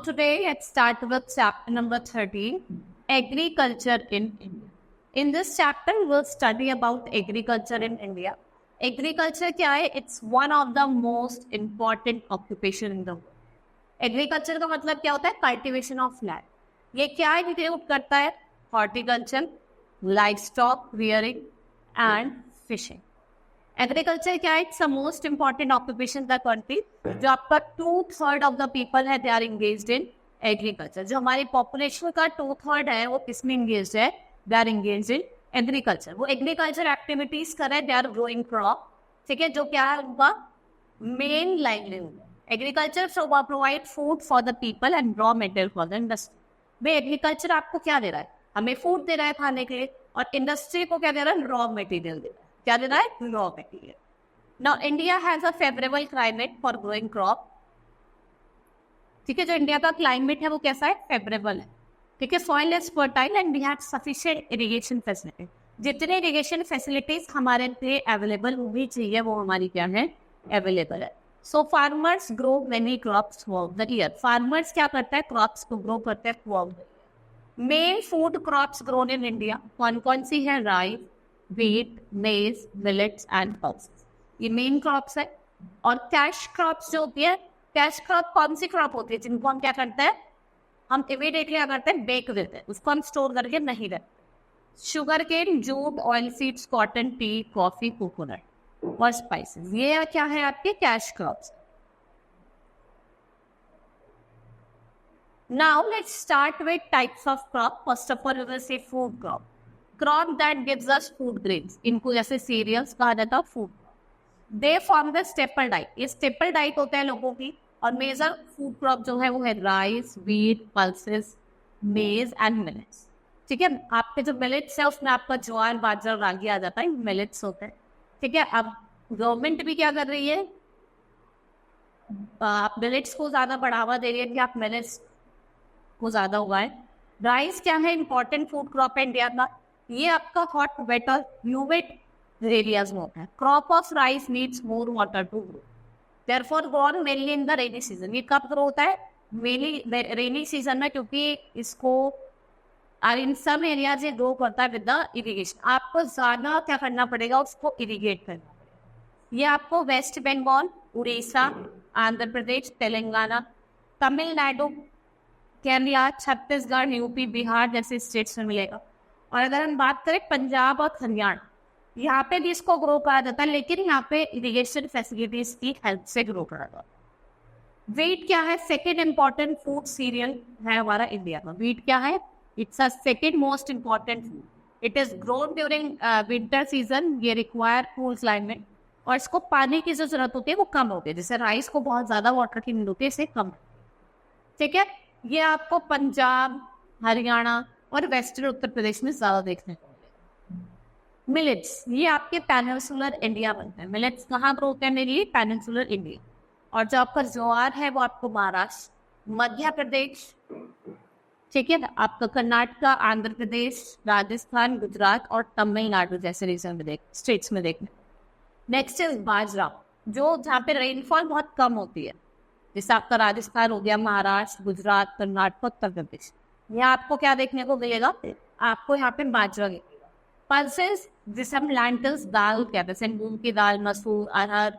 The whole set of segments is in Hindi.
today let's start with chapter number 13, Agriculture in India. In this chapter, we'll study about agriculture in India. Agriculture क्या है? It's one of the most important occupation in the world. Agriculture का मतलब क्या होता है? Cultivation of land. ये क्या include करता है? Horticulture, livestock rearing and fishing. Agriculture क्या है? It's the most important occupation the country. जो आपका 2/3 ऑफ द पीपल है they are engaged in agriculture. जो हमारी पॉपुलेशन का 2/3 है वो किसमें एंगेज्ड है? They are engaged in agriculture. वो एग्रीकल्चर एक्टिविटीज कर रहे हैं. They are growing crop. ठीक है, जो क्या है उनका main livelihood. Agriculture provide food for the people and raw material for the industry. भाई एग्रीकल्चर आपको क्या दे रहा है? हमें फूड दे रहा है खाने के लिए, और इंडस्ट्री को क्या दे रहा है? रॉ मटेरियल दे रहा है. क्या दे रहा है? Raw material. Now India has a favourable climate for growing crop. ठीक है, जो इंडिया का क्लाइमेट है वो कैसा है? फेवरेबल है. ठीक है, soil is fertile and we have sufficient irrigation facility. जितने इरिगेशन फैसिलिटीज हमारे लिए अवेलेबल होनी चाहिए वो हमारी क्या है? अवेलेबल है. So farmers grow many crops through the year. Farmers क्या करता है? क्रॉप्स को ग्रो करते हैं through the year. Main food crops grown in India कौन कौन सी है? Rice, wheat, maize, millets and pulses. ये मेन क्रॉप्स है. और कैश क्रॉप्स जो होती है, कैश क्रॉप कौन सी क्रॉप होती है जिनको हम क्या करते हैं? हम इमीडिएटली क्या करते हैं? बेक देते हैं. उसको हम स्टोर करके नहीं रखते. Sugar cane, jute, oil seeds, cotton, tea, coffee, coconut और स्पाइसेस. ये क्या है? आपके cash crops. Now let's start with types of crop. First of all, we will say food crop. Crop that gives us food grains. इनको जैसे cereals कहा जाता है food. They form the staple diet. ये staple diet होता है लोगों की. और major food crop जो है वो है rice, wheat, pulses, maize and millets. ठीक है, आपके जो millets है उसमें आपका ज्वार, बाजरा, रागी आ जाता है. millets होते हैं. ठीक है, अब गवर्नमेंट भी क्या कर रही है? आप millets को ज्यादा बढ़ावा दे रही है कि आप millets को ज्यादा उगाएं. राइस क्या है? इंपॉर्टेंट फूड क्रॉप है इंडिया का. ये आपका हॉट, वेट और ह्यूमिड एरियाज में होता है. Crop of rice needs more water to grow. Therefore grown mainly in the rainy season. ये कब ग्रो होता है? मेनली रेनी सीजन में, क्योंकि इसको इन सम एरियाज ये ग्रो करता है विद द इरिगेशन. आपको ज्यादा क्या करना पड़ेगा? उसको इरिगेट करना पड़ेगा. ये आपको वेस्ट बंगाल, उड़ीसा, आंध्र प्रदेश, तेलंगाना, तमिलनाडु, केरला, छत्तीसगढ़, यूपी, बिहार जैसे स्टेट्स में मिलेगा. और अगर हम बात करें पंजाब और हरियाणा, यहाँ पे भी इसको ग्रो करा जाता है, लेकिन यहाँ पे इरिगेशन फैसिलिटीज की हेल्प से ग्रो करा जाता है. वीट क्या है? सेकेंड इंपॉर्टेंट फूड सीरियल है हमारा इंडिया में. वीट क्या है? It's a second most important food. It is grown during winter season. ये रिक्वायर कूल क्लाइमेट, और इसको पानी की जो जरूरत होती है वो कम होती है. जैसे राइस को बहुत ज्यादा वाटर की नीड होती है, इसे कम. ठीक है, ये आपको पंजाब, हरियाणा और वेस्टर्न उत्तर प्रदेश में ज्यादा देखने को मिलेगा. मिलेट्स, ये आपके पेनिनसुलर इंडिया बनते हैं. मिलेट्स कहाँ ग्रो होते हैं? मेरे लिए पेनिनसुलर इंडिया. और जो आपका ज्वार है वो आपको महाराष्ट्र, मध्य प्रदेश, ठीक है, आपका कर्नाटका, आंध्र प्रदेश, राजस्थान, गुजरात और तमिलनाडु जैसे रीजन में स्टेट्स में देखने. नेक्स्ट इज बाजरा, जो जहाँ पे रेनफॉल बहुत कम होती है, जैसे आपका राजस्थान हो गया, महाराष्ट्र, गुजरात, कर्नाटक, उत्तर प्रदेश. यहाँ आपको क्या देखने को मिलेगा? आपको यहाँ पे बाजरा मिलेगा. पल्सेस, जिसे हम लैंटल्स, दाल कहते हैं, मूंग की दाल, मसूर, अरहर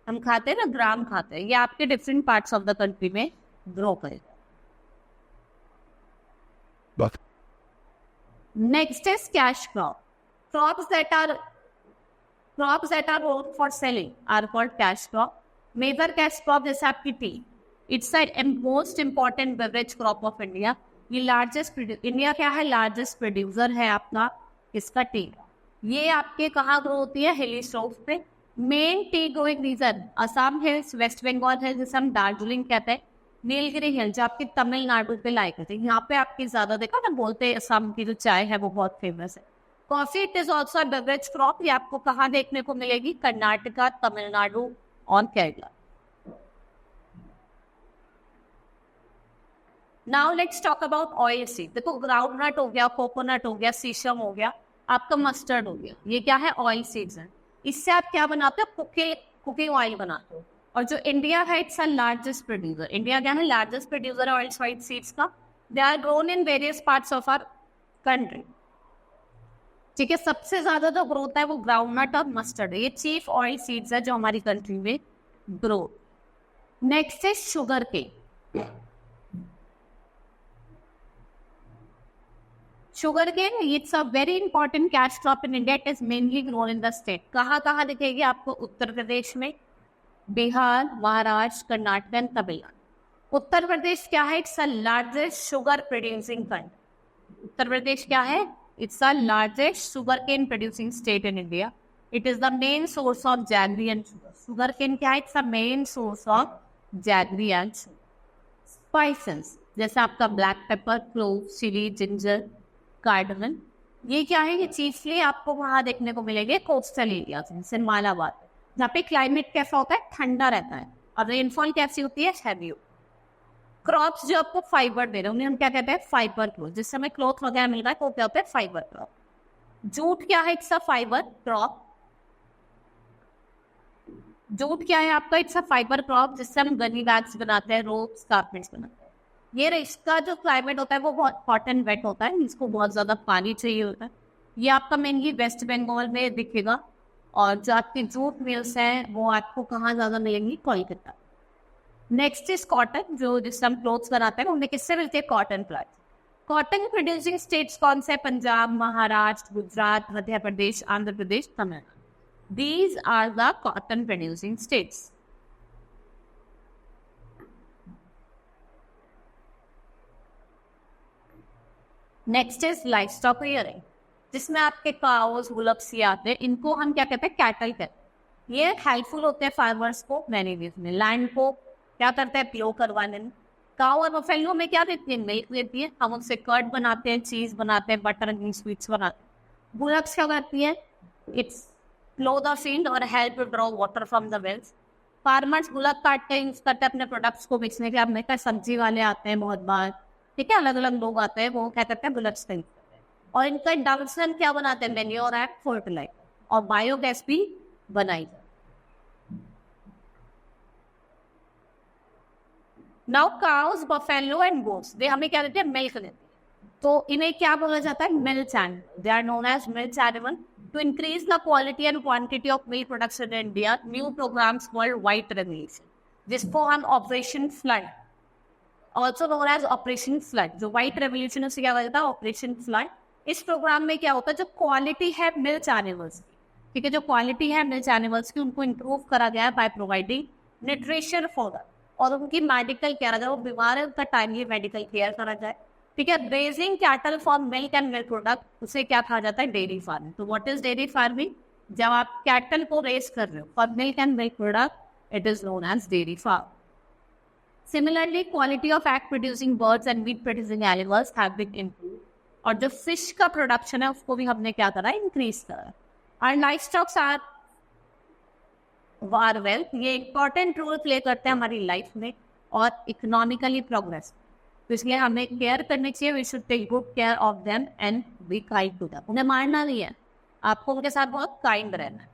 हम खाते हैं ना, ग्राम खाते हैं. ये आपके different parts of the country में ग्रो करेगा. Next is cash crop. Crops that are grown for selling are called cash crop. Major cash crop जैसे आपकी tea, it's a most important beverage crop of India. ये लार्जेस्ट, इंडिया क्या है? लार्जेस्ट प्रोड्यूसर है आपका इसका टी. ये आपके कहाँ ग्रो होती है? हिली स्लोप्स पे. Main tea growing region Assam hills, West Bengal है जिसे हम दार्जिलिंग कहते हैं, नीलगिरी हिल जो आपकी तमिलनाडु पे लाई करते हैं. यहाँ पे आपकी ज्यादा देखा ना, बोलते हैं असम की जो चाय है वो बहुत फेमस है. Coffee, it is also beverage crop. ये आपको कहाँ देखने को मिलेगी? कर्नाटका, तमिलनाडु और Kerala. Now let's talk about oil seed. देखो, ग्राउंडनट हो गया, कोकोनट हो गया, सीसम हो गया, आपका मस्टर्ड हो गया, ये क्या है? ऑयल सीड्स हैं. इससे आप क्या बनाते हो? कुकिंग ऑयल बनाते हो. और जो इंडिया है it's a largest producer, India क्या है लार्जेस्ट प्रोड्यूसर ऑयल सीड्स का। They are grown in various parts of our country. ठीक है, सबसे ज्यादा जो ग्रोथ है वो ग्राउंडनट और मस्टर्ड है, ये चीफ ऑयल सीड्स है जो हमारी कंट्री में ग्रो। नेक्स्ट है sugar cane. Sugar cane it's a very important cash crop in India. It is mainly grown in the state. कहाँ दिखेगी आपको? उत्तर प्रदेश में, बिहार, महाराष्ट्र, कर्नाटक एंड तमिलनाडु। उत्तर प्रदेश क्या है? It's a largest sugar producing country. Uttar Pradesh क्या है? It's a largest sugar cane producing state in India. It is the main source of jaggery and sugar. Sugar cane क्या है? It's a main source of jaggery and sugar. Spices जैसे आपका black pepper, clove, chilli, ginger, cardamom, ये क्या है? ये चीफली आपको वहां देखने को मिलेंगे कोस्टल एरिया जैसे मालाबार, जहाँ पे क्लाइमेट कैसा होता है? ठंडा रहता है और रेनफॉल कैसी होती है? हैवी। क्रॉप्स जो आपको फाइबर दे रहे हैं उन्हें हम क्या कहते हैं? Fibre cloth. जिस समय क्लॉथ वगैरह मिल रहा है वो क्या होता है? Fibre crop. जूट क्या है? It's a fibre crop. Jute क्या है आपका? इट्स अ फाइबर क्रॉप जिससे हम गनी बैग्स बनाते हैं, रोप्स, कारपेट्स बनाते हैं। ये इसका जो क्लाइमेट होता है वो बहुत हॉट एंड वेट होता है, इसको बहुत ज्यादा पानी चाहिए होता है। ये आपका मेनली वेस्ट बंगाल में दिखेगा। और जो आपकी जूट मिल्स हैं वो आपको कहाँ ज्यादा मिलेंगी? कोलकाता। नेक्स्ट इज कॉटन, जो जिससे हम क्लोथ्स बनाते हैं उनमें किससे मिलते हैं? Cotton plant. Cotton producing states कौन से? Punjab, Maharashtra, Gujarat, Madhya Pradesh, Andhra Pradesh, Tamil Nadu. These are the cotton producing states. Next is livestock rearing, जिसमें आपके काउस, बुलक्स ये आते हैं। इनको हम क्या कहते हैं? कैटल कहते हैं। ये हेल्पफुल होते हैं फार्मर्स को मैनी वेज में। लैंड को क्या करते हैं? प्लो करवाने में। काउ और बफेलो में क्या देती है? मिल्क देती है। हम उससे कर्ड बनाते हैं, चीज बनाते हैं, बटर एंड स्वीट्स बनाते हैं। बुलक्स क्या करती है? इट्स plow the field और help to draw water from the wells. Farmers bullock काट के यूज करते हैं अपने प्रोडक्ट्स को बेचने के। अब मैं क्या, सब्जी वाले आते हैं बहुत बार, ठीक है, अलग अलग लोग आते हैं, वो क्या करते हैं? बुलक्स का यूज करते हैं। और इनका डंक्सन क्या बनाते हैं? मैन्योर एंड फर्टिलाइजर और बायोगैस भी बनाई जाती है। Now cows, buffalo and goats, वे हमें क्या देते हैं? मिल्क देते हैं। तो इन्हें क्या बोला जाता है? Milk animal. They are known as milk animal. To increase the quality and quantity of milk production in India, new programs called White Revolution, जिसको हम operation flood, also known as operation flood, जो व्हाइट रेवोल्यूशन उससे क्या होता है? Operation flood. इस प्रोग्राम में क्या होता है? जो क्वालिटी है मिल्क एनिमल्स की, ठीक है, जो क्वालिटी है मिल्क एनिमल्स की उनको इम्प्रूव करा गया है by providing nutrition for that, और उनकी मेडिकल केयर, अगर वो बीमार है उनका टाइमली मेडिकल केयर करा जाए। ठीक है, raising cattle for milk and milk product, उसे क्या कहा जाता है? Dairy farming. तो व्हाट इज डेयरी फार्मिंग? जब आप कैटल को रेस कर रहे हो for milk and milk product, it is known as dairy farm. Similarly quality of egg producing birds and meat producing animals have been improved, और जो फिश का प्रोडक्शन है उसको भी हमने क्या करा? इंक्रीज करा। और लाइवस्टॉक्स आर वेल्थ, ये इंपॉर्टेंट रोल प्ले करते हैं हमारी लाइफ में और इकोनॉमिकली प्रोग्रेस। तो इसलिए हमें केयर करनी चाहिए। We should take good care of them and be kind to them. उन्हें मारना नहीं है, आपको उनके साथ बहुत काइंड रहना है।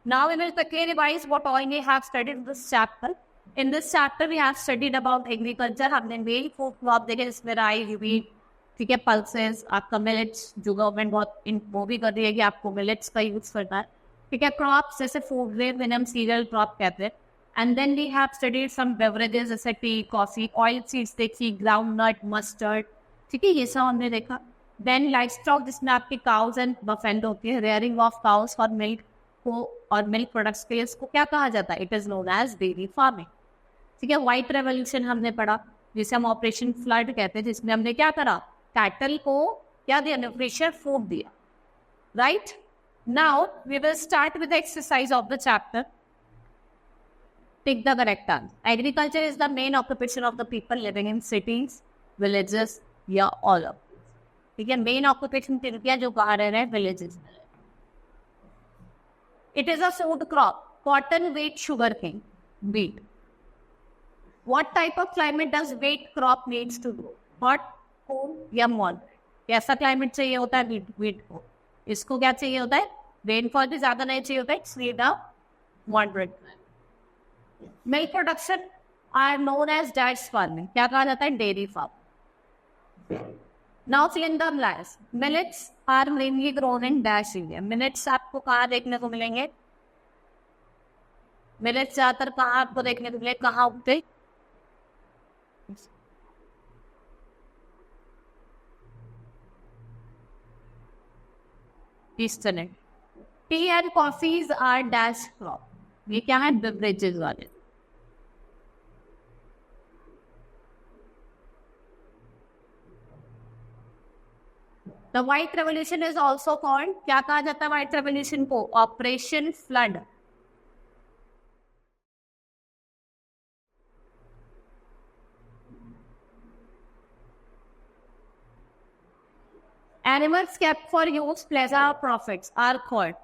Now we will quickly revise what all we have studied in this chapter. In this chapter we have studied about agriculture. हमने मेन फूड क्रॉप देखे जिसमें राई, व्हीट, ठीक है, पल्सेस, आपका मिलेट्स, जो गवर्नमेंट बहुत वो भी कर रही है कि आपको मिलेट्स का यूज करना है, ठीक है। क्रॉप्स जैसे फूड ग्रेन, जिन्हें हम सीरियल क्रॉप कहते हैं। And then we have studied some beverages जैसे टी, कॉफी, ऑयल सीड्स देखी, ग्राउंड नट, मस्टर्ड, ठीक है, ये सब हमने देखा। देन लाइवस्टॉक जिसमें आपकी काउज एंड बफेलो होती है, rearing of cows for milk को और मिल्क प्रोडक्ट्स के लिए इसको क्या कहा जाता है? It is known as dairy farming, ठीक है। व्हाइट रेवोल्यूशन हमने पढ़ा जिसे हम ऑपरेशन फ्लड कहते हैं, जिसमें हमने क्या करा? कैटल को क्या दिया? न्यूट्रिशन फूड दिया, right. Now we will start with the exercise of the chapter. Pick the correct answer. Agriculture is the main occupation of the people living in cities, villages, या all of this. ठीक है, मेन ऑक्यूपेशन किनकी जो कहाँ रह रहे हैं? विलेजेस में। It is a food crop, cotton, wheat, sugarcane, wheat. What type of climate does wheat crop needs to grow? Hot, cool या moderate? कैसा क्लाइमेट चाहिए होता है wheat को? इसको क्या चाहिए होता है? रेनफॉल भी ज्यादा नहीं चाहिए होता है, it's need a moderate climate. Milk production are known as dairy farming, क्या कहा जाता है? Dairy farm. Now fill in the blanks. Millets are mainly grown in dash area. Millets आपको कहाँ देखने को मिलेंगे? मिलेट्स ज्यादातर कहाँ आपको देखने को मिले, कहाँ उगते? Eastern. Tea and coffees are dash crop, ये क्या है? बेवरेजेस वाले। The white revolution is also called, क्या कहा जाता है व्हाइट रेवोल्यूशन को? Operation flood. Animals kept for use, pleasure, profits are called.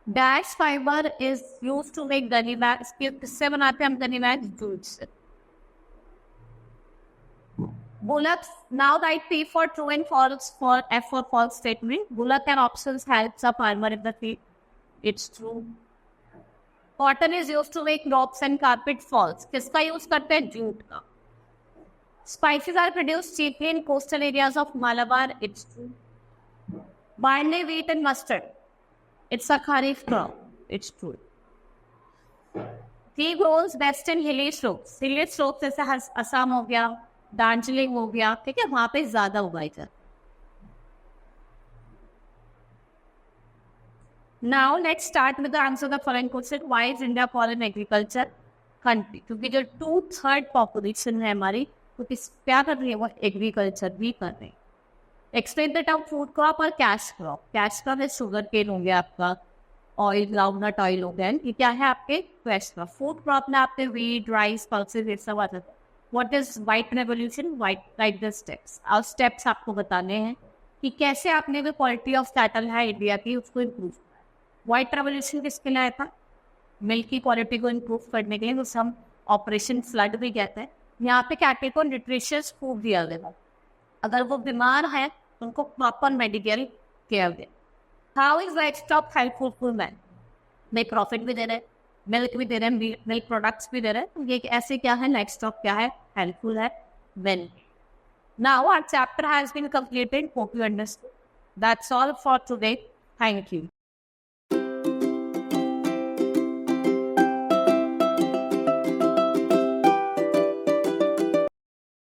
Dash fiber is used to make gunny bags. किससे बनाते हैं हम gunny bags? जूट से। Bullocks, now write P for true and false, for F for false statement. Bullock and options helps a farmer in the field. It's true. Cotton is used to make ropes and carpet, false. किसका यूज करते हैं? जूट का। Spices are produced chiefly in coastal areas of Malabar. It's true. Barley, wheat and mustard, it's a kharif crop. It's true. Tea grows best in hilly slopes. Hilly slopes जैसे असम हो गया, दार्जिलिंग हो गया, ठीक है, वहां पे ज्यादा उगाई जाती। Now let's start with the answer the following question. Why is India foreign agriculture country? क्योंकि जो 2/3 पॉपुलेशन है हमारी, वो क्या कर रही है? वो एग्रीकल्चर भी कर रही है। Explain the term food crop और कैश क्रॉप। कैश क्रॉप है शुगर केन हो गया आपका, ऑयल, ग्राउंडनट ऑयल हो गया, ये क्या है आपके? Cash crop. फूड क्रॉप में आपके व्हीट, राइस, पल्सेस, ये सब आता है। What is white revolution? White right the steps. और स्टेप्स आपको बताने हैं कि कैसे आपने जो क्वालिटी ऑफ कैटल है इंडिया की उसको इम्प्रूव। व्हाइट रेवोल्यूशन किसके लिए आया था? मिल्क की क्वालिटी को इम्प्रूव करने के लिए, उसे हम ऑपरेशन फ्लड भी कहते हैं। यहाँ पे कैटल को न्यूट्रिशियस फूड दिया गया, अगर वो बीमार है उनको proper medical care they. How is livestock helpful for man? भाई प्रॉफिट भी दे रहे हैं, मिल्क भी दे रहे हैं, मिल्क प्रोडक्ट्स भी दे रहे हैं, ये ऐसे क्या है? लाइवस्टॉक क्या है? हेल्पफुल है man. Now our chapter has been completed, hope you understood. That's all for today, thank you.